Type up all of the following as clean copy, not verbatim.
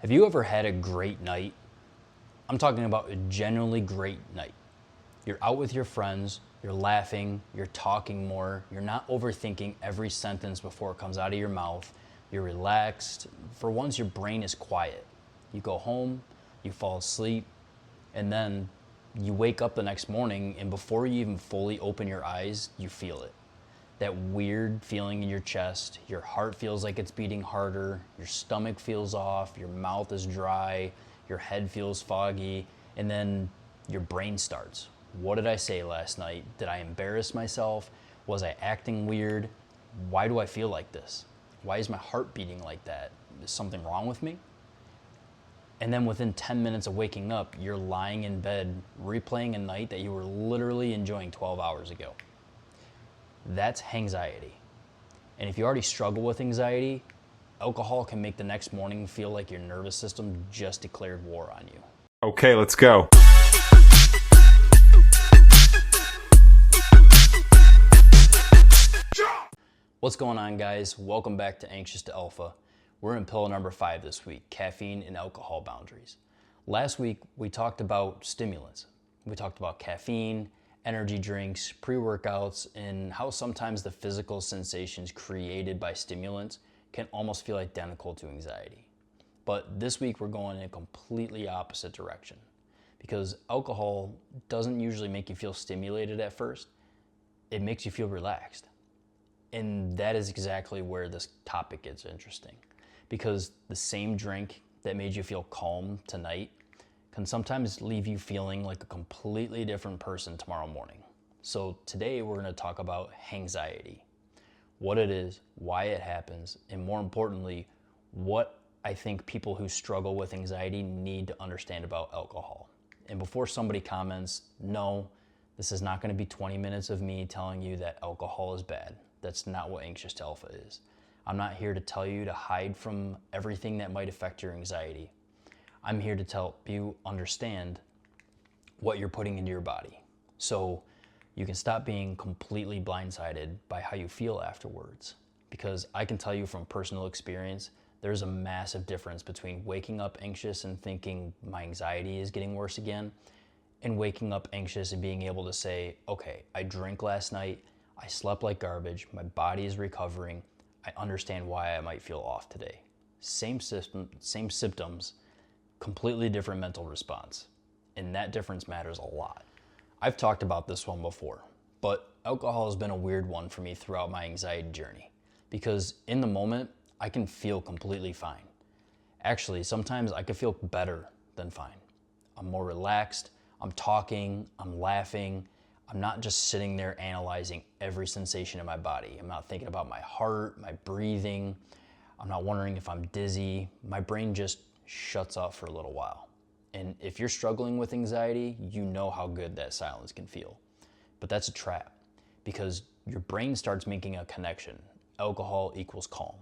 Have you ever had a great night? I'm talking about a genuinely great night. You're out with your friends, you're laughing, you're talking more, you're not overthinking every sentence before it comes out of your mouth, you're relaxed. For once, your brain is quiet. You go home, you fall asleep, and then you wake up the next morning, and before you even fully open your eyes, you feel it. That weird feeling in your chest, your heart feels like it's beating harder, your stomach feels off, your mouth is dry, your head feels foggy, and then your brain starts. What did I say last night? Did I embarrass myself? Was I acting weird? Why do I feel like this? Why is my heart beating like that? Is something wrong with me? And then within 10 minutes of waking up, you're lying in bed replaying a night that you were literally enjoying 12 hours ago. That's Hangxiety. And if you already struggle with anxiety, alcohol can make the next morning feel like your nervous system just declared war on you. Okay, let's go. What's going on, guys? Welcome back to Anxious to Alpha. We're in pill number 5 this week, caffeine and alcohol boundaries. Last week, we talked about stimulants. We talked about caffeine, energy drinks, pre-workouts, and how sometimes the physical sensations created by stimulants can almost feel identical to anxiety. But this week, we're going in a completely opposite direction because alcohol doesn't usually make you feel stimulated at first. It makes you feel relaxed. And that is exactly where this topic gets interesting, because the same drink that made you feel calm tonight can sometimes leave you feeling like a completely different person tomorrow morning. So today we're going to talk about Hangxiety, what it is, why it happens, and more importantly, what I think people who struggle with anxiety need to understand about alcohol. And before somebody comments, no, this is not going to be 20 minutes of me telling you that alcohol is bad. That's not what Anxious to Alpha is. I'm not here to tell you to hide from everything that might affect your anxiety. I'm here to help you understand what you're putting into your body so you can stop being completely blindsided by how you feel afterwards. Because I can tell you from personal experience, there's a massive difference between waking up anxious and thinking my anxiety is getting worse again, and waking up anxious and being able to say, okay, I drank last night, I slept like garbage, my body is recovering, I understand why I might feel off today. Same symptoms, completely different mental response. And that difference matters a lot. I've talked about this one before, but alcohol has been a weird one for me throughout my anxiety journey, because in the moment, I can feel completely fine. Actually, sometimes I can feel better than fine. I'm more relaxed, I'm talking, I'm laughing, I'm not just sitting there analyzing every sensation in my body. I'm not thinking about my heart, my breathing. I'm not wondering if I'm dizzy. My brain just shuts off for a little while. And if you're struggling with anxiety, you know how good that silence can feel. But that's a trap, because your brain starts making a connection. Alcohol equals calm.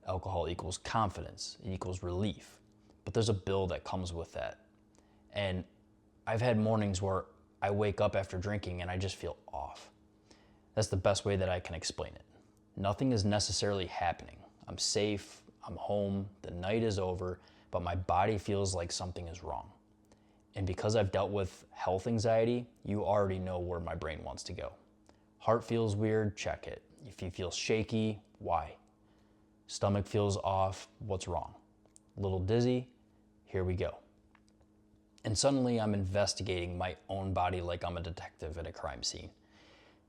Alcohol equals confidence. It equals relief. But there's a bill that comes with that. And I've had mornings where I wake up after drinking and I just feel off. That's the best way that I can explain it. Nothing is necessarily happening. I'm safe, I'm home, the night is over, but my body feels like something is wrong. And because I've dealt with health anxiety, you already know where my brain wants to go. Heart feels weird, check it. If you feel shaky, why? Stomach feels off, what's wrong? A little dizzy, here we go. And suddenly I'm investigating my own body like I'm a detective at a crime scene.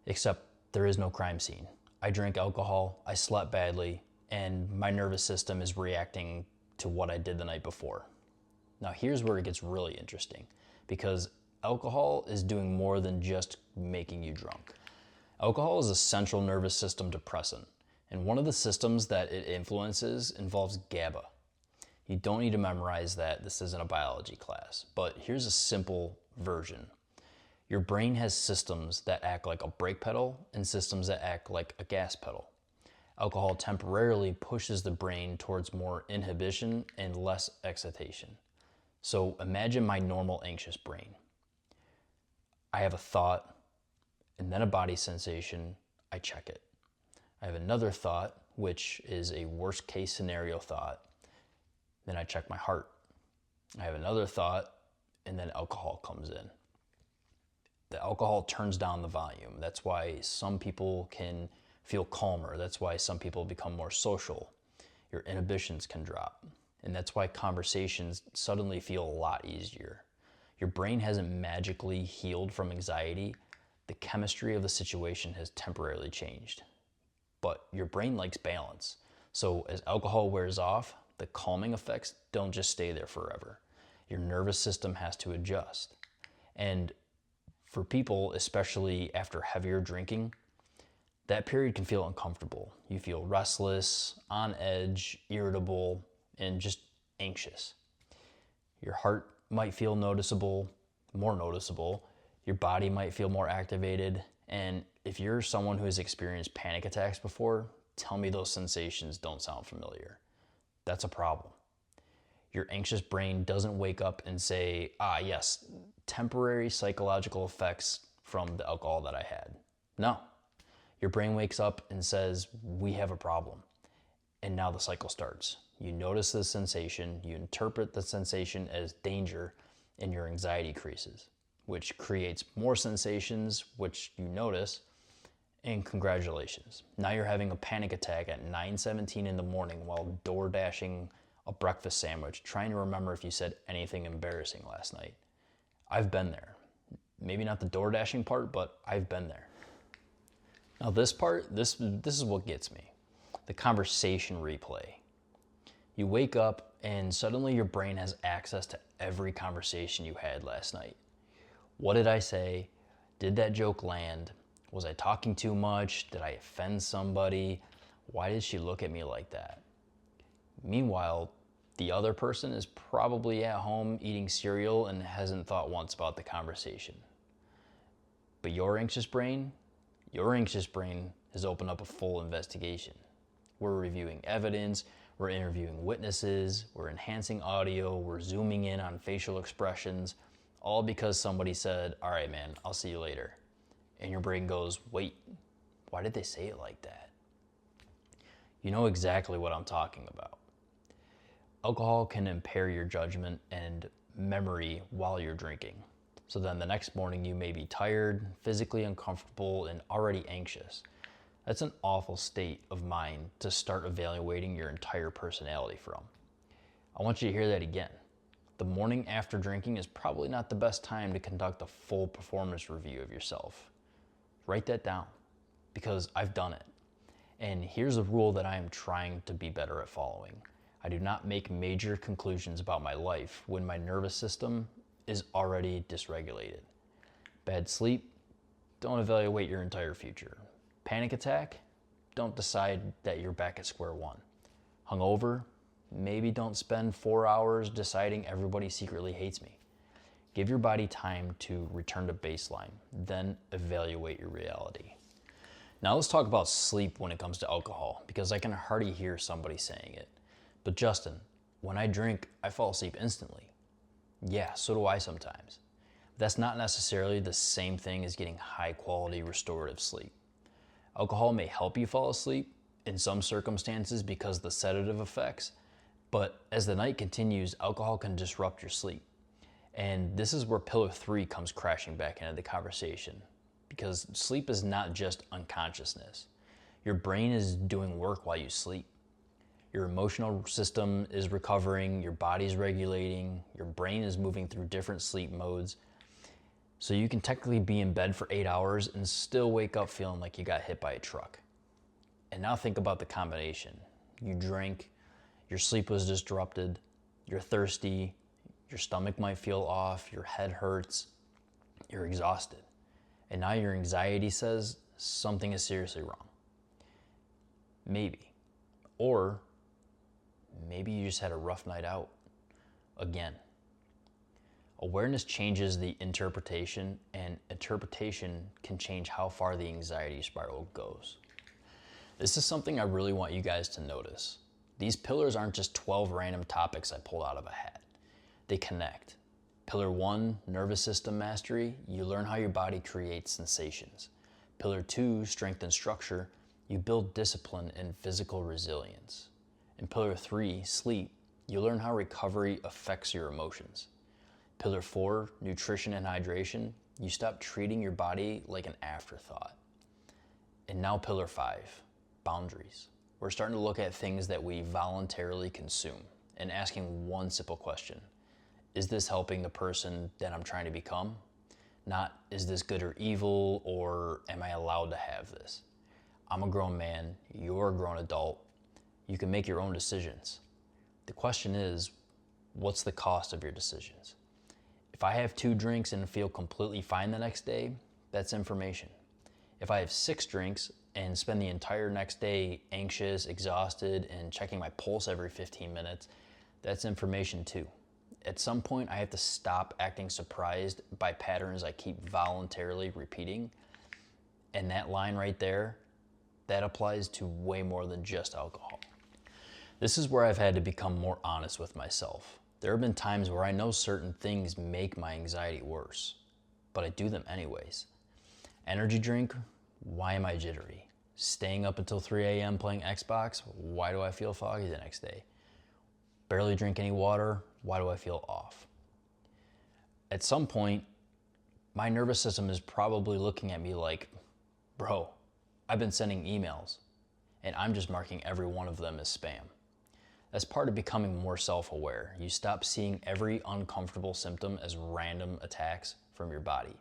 Except there is no crime scene. I drank alcohol, I slept badly, and my nervous system is reacting to what I did the night before. Now here's where it gets really interesting, because alcohol is doing more than just making you drunk. Alcohol is a central nervous system depressant, and one of the systems that it influences involves GABA. You don't need to memorize that, this isn't a biology class, but here's a simple version. Your brain has systems that act like a brake pedal and systems that act like a gas pedal. Alcohol temporarily pushes the brain towards more inhibition and less excitation. So imagine my normal anxious brain. I have a thought and then a body sensation, I check it. I have another thought, which is a worst case scenario thought. Then I check my heart. I have another thought, and then alcohol comes in. The alcohol turns down the volume. That's why some people can feel calmer. That's why some people become more social. Your inhibitions can drop. And that's why conversations suddenly feel a lot easier. Your brain hasn't magically healed from anxiety. The chemistry of the situation has temporarily changed. But your brain likes balance. So as alcohol wears off, the calming effects don't just stay there forever. Your nervous system has to adjust. And for people, especially after heavier drinking, that period can feel uncomfortable. You feel restless, on edge, irritable, and just anxious. Your heart might feel more noticeable. Your body might feel more activated. And if you're someone who has experienced panic attacks before, tell me those sensations don't sound familiar. That's a problem. Your anxious brain doesn't wake up and say, yes, temporary psychological effects from the alcohol that I had. No. Your brain wakes up and says, we have a problem. And now the cycle starts. You notice the sensation, you interpret the sensation as danger, and your anxiety increases, which creates more sensations, which you notice, and congratulations. Now you're having a panic attack at 9:17 in the morning while door dashing a breakfast sandwich, trying to remember if you said anything embarrassing last night. I've been there. Maybe not the door dashing part, but I've been there. Now this part, this is what gets me. The conversation replay. You wake up and suddenly your brain has access to every conversation you had last night. What did I say? Did that joke land? Was I talking too much? Did I offend somebody? Why did she look at me like that? Meanwhile, the other person is probably at home eating cereal and hasn't thought once about the conversation. But your anxious brain has opened up a full investigation. We're reviewing evidence, we're interviewing witnesses, we're enhancing audio, we're zooming in on facial expressions, all because somebody said, all right, man, I'll see you later. And your brain goes, wait, why did they say it like that? You know exactly what I'm talking about. Alcohol can impair your judgment and memory while you're drinking. So then the next morning you may be tired, physically uncomfortable, and already anxious. That's an awful state of mind to start evaluating your entire personality from. I want you to hear that again. The morning after drinking is probably not the best time to conduct a full performance review of yourself. Write that down, because I've done it. And here's a rule that I am trying to be better at following. I do not make major conclusions about my life when my nervous system is already dysregulated. Bad sleep, don't evaluate your entire future. Panic attack, don't decide that you're back at square one. Hungover, maybe don't spend 4 hours deciding everybody secretly hates me. Give your body time to return to baseline, then evaluate your reality. Now let's talk about sleep when it comes to alcohol, because I can hardly hear somebody saying it. But Justin, when I drink, I fall asleep instantly. Yeah, so do I sometimes. That's not necessarily the same thing as getting high quality restorative sleep. Alcohol may help you fall asleep in some circumstances because of the sedative effects, but as the night continues, alcohol can disrupt your sleep. And this is where pillar 3 comes crashing back into the conversation, because sleep is not just unconsciousness. Your brain is doing work while you sleep. Your emotional system is recovering, your body's regulating, your brain is moving through different sleep modes. So you can technically be in bed for 8 hours and still wake up feeling like you got hit by a truck. And now think about the combination. You drink, your sleep was disrupted, you're thirsty, your stomach might feel off, your head hurts, you're exhausted. And now your anxiety says something is seriously wrong. Maybe. Or maybe you just had a rough night out again. Awareness changes the interpretation, and interpretation can change how far the anxiety spiral goes. This is something I really want you guys to notice. These pillars aren't just 12 random topics I pulled out of a hat. They connect. Pillar 1, nervous system mastery, you learn how your body creates sensations. Pillar 2, strength and structure, you build discipline and physical resilience. In pillar 3, sleep, You learn how recovery affects your emotions. Pillar 4, nutrition and hydration. You stop treating your body like an afterthought. And now pillar 5, boundaries. We're starting to look at things that we voluntarily consume and asking one simple question. Is this helping the person that I'm trying to become? Not, is this good or evil, or am I allowed to have this? I'm a grown man, you're a grown adult. You can make your own decisions. The question is, what's the cost of your decisions? If I have 2 drinks and feel completely fine the next day, that's information. If I have 6 drinks and spend the entire next day anxious, exhausted, and checking my pulse every 15 minutes, that's information too. At some point, I have to stop acting surprised by patterns I keep voluntarily repeating. And that line right there, that applies to way more than just alcohol. This is where I've had to become more honest with myself. There have been times where I know certain things make my anxiety worse, but I do them anyways. Energy drink, why am I jittery? Staying up until 3 a.m. playing Xbox, why do I feel foggy the next day? Barely drink any water, why do I feel off? At some point, my nervous system is probably looking at me like, bro, I've been sending emails, and I'm just marking every one of them as spam. That's part of becoming more self-aware. You stop seeing every uncomfortable symptom as random attacks from your body.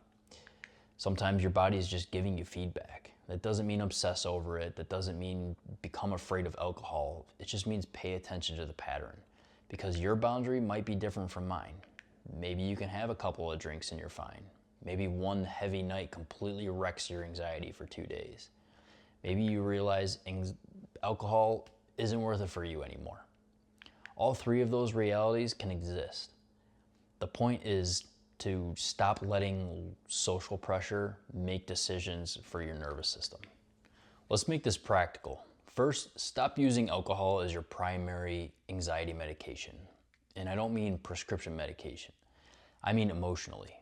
Sometimes your body is just giving you feedback. That doesn't mean obsess over it. That doesn't mean become afraid of alcohol. It just means pay attention to the pattern, because your boundary might be different from mine. Maybe you can have a couple of drinks and you're fine. Maybe one heavy night completely wrecks your anxiety for 2 days. Maybe you realize alcohol isn't worth it for you anymore. All 3 of those realities can exist. The point is to stop letting social pressure make decisions for your nervous system. Let's make this practical. First, stop using alcohol as your primary anxiety medication. And I don't mean prescription medication. I mean emotionally.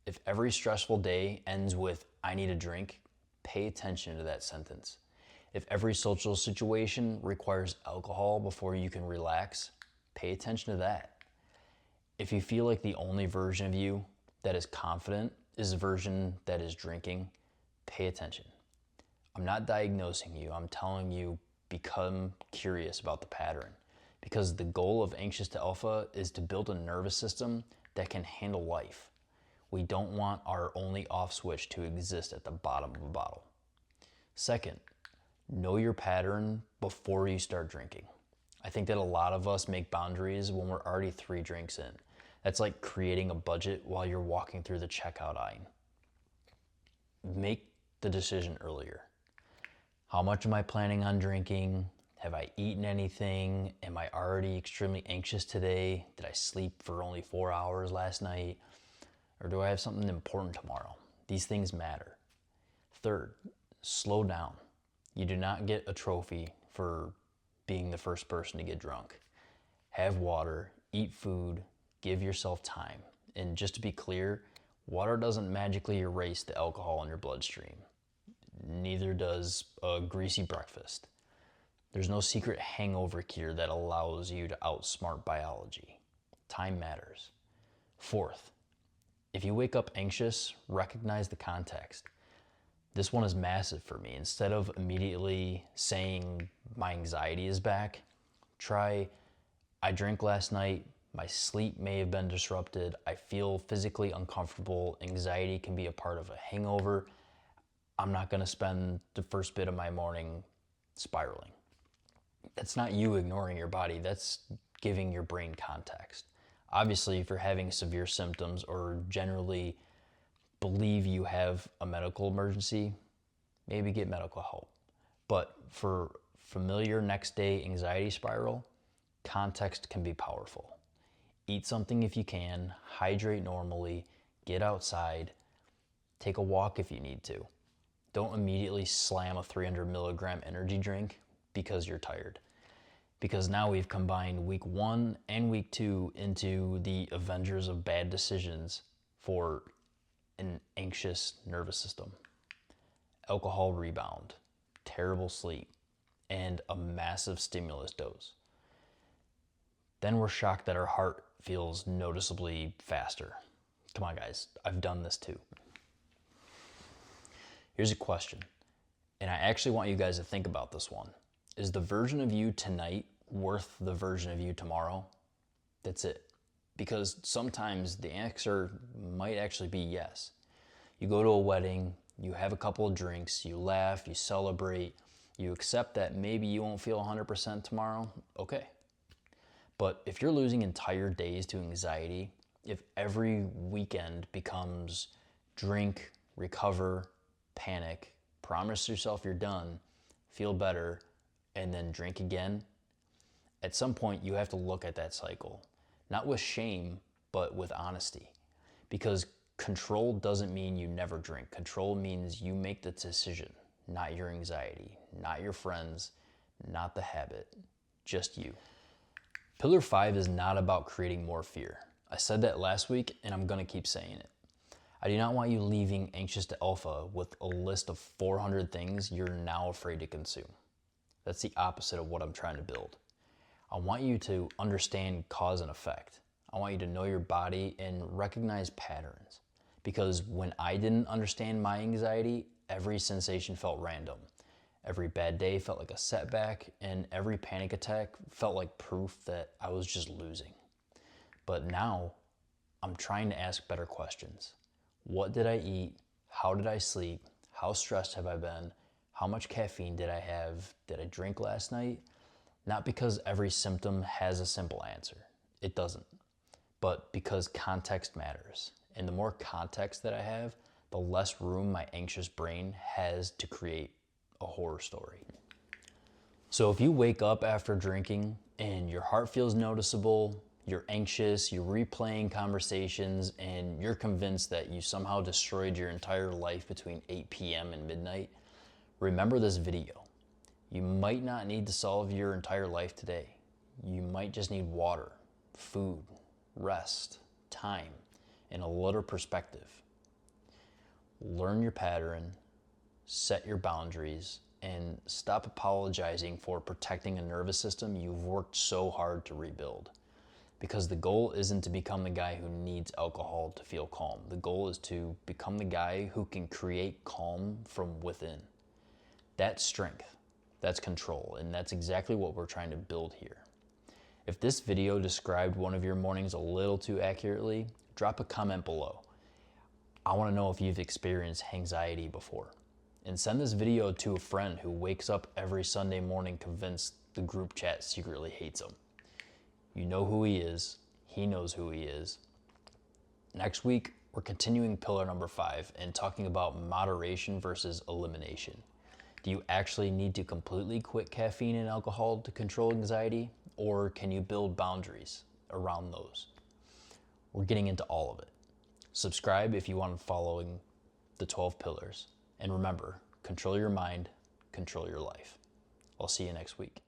If every stressful day ends with, I need a drink, pay attention to that sentence. If every social situation requires alcohol before you can relax, pay attention to that. If you feel like the only version of you that is confident is the version that is drinking, pay attention. I'm not diagnosing you, I'm telling you, become curious about the pattern. Because the goal of Anxious to Alpha is to build a nervous system that can handle life. We don't want our only off switch to exist at the bottom of a bottle. Second, know your pattern before you start drinking. I think that a lot of us make boundaries when we're already 3 drinks in. That's like creating a budget while you're walking through the checkout aisle. Make the decision earlier. How much am I planning on drinking? Have I eaten anything? Am I already extremely anxious today? Did I sleep for only 4 hours last night? Or do I have something important tomorrow? These things matter. Third, slow down. You do not get a trophy for being the first person to get drunk. Have water, eat food, give yourself time. And just to be clear, water doesn't magically erase the alcohol in your bloodstream. Neither does a greasy breakfast. There's no secret hangover cure that allows you to outsmart biology. Time matters. Fourth, if you wake up anxious, recognize the context. This one is massive for me. Instead of immediately saying my anxiety is back, try, I drank last night, my sleep may have been disrupted, I feel physically uncomfortable, anxiety can be a part of a hangover. I'm not gonna spend the first bit of my morning spiraling. That's not you ignoring your body, that's giving your brain context. Obviously, if you're having severe symptoms or generally believe you have a medical emergency, maybe get medical help. But for familiar next day anxiety spiral, context can be powerful. Eat something if you can, hydrate normally, get outside, take a walk if you need to. Don't immediately slam a 300 milligram energy drink because you're tired. Because now we've combined week 1 and week 2 into the Avengers of bad decisions for an anxious nervous system. Alcohol rebound, terrible sleep, and a massive stimulus dose. Then we're shocked that our heart feels noticeably faster. Come on, guys, I've done this too. Here's a question, and I actually want you guys to think about this one. Is the version of you tonight worth the version of you tomorrow? That's it. Because sometimes the answer might actually be yes. You go to a wedding, you have a couple of drinks, you laugh, you celebrate, you accept that maybe you won't feel 100% tomorrow, okay. But if you're losing entire days to anxiety, if every weekend becomes drink, recover, panic, promise yourself you're done, feel better, and then drink again, at some point you have to look at that cycle. Not with shame, but with honesty. Because control doesn't mean you never drink. Control means you make the decision, not your anxiety, not your friends, not the habit, just you. Pillar 5 is not about creating more fear. I said that last week, and I'm gonna keep saying it. I do not want you leaving Anxious to Alpha with a list of 400 things you're now afraid to consume. That's the opposite of what I'm trying to build. I want you to understand cause and effect. I want you to know your body and recognize patterns. Because when I didn't understand my anxiety, every sensation felt random. Every bad day felt like a setback, and every panic attack felt like proof that I was just losing. But now, I'm trying to ask better questions. What did I eat? How did I sleep? How stressed have I been? How much caffeine did I have? Did I drink last night? Not because every symptom has a simple answer. It doesn't. But because context matters. And the more context that I have, the less room my anxious brain has to create a horror story. So if you wake up after drinking and your heart feels noticeable, you're anxious, you're replaying conversations, and you're convinced that you somehow destroyed your entire life between 8 p.m. and midnight, remember this video. You might not need to solve your entire life today. You might just need water, food, rest, time, and a little perspective. Learn your pattern, set your boundaries, and stop apologizing for protecting a nervous system you've worked so hard to rebuild. Because the goal isn't to become the guy who needs alcohol to feel calm. The goal is to become the guy who can create calm from within. That's strength. That's control, and that's exactly what we're trying to build here. If this video described one of your mornings a little too accurately, drop a comment below. I want to know if you've experienced Hangxiety before. And send this video to a friend who wakes up every Sunday morning convinced the group chat secretly hates him. You know who he is. He knows who he is. Next week, we're continuing pillar number 5 and talking about moderation versus elimination. Do you actually need to completely quit caffeine and alcohol to control anxiety, or can you build boundaries around those? We're getting into all of it. Subscribe if you want to follow the 12 pillars. And remember, control your mind, control your life. I'll see you next week.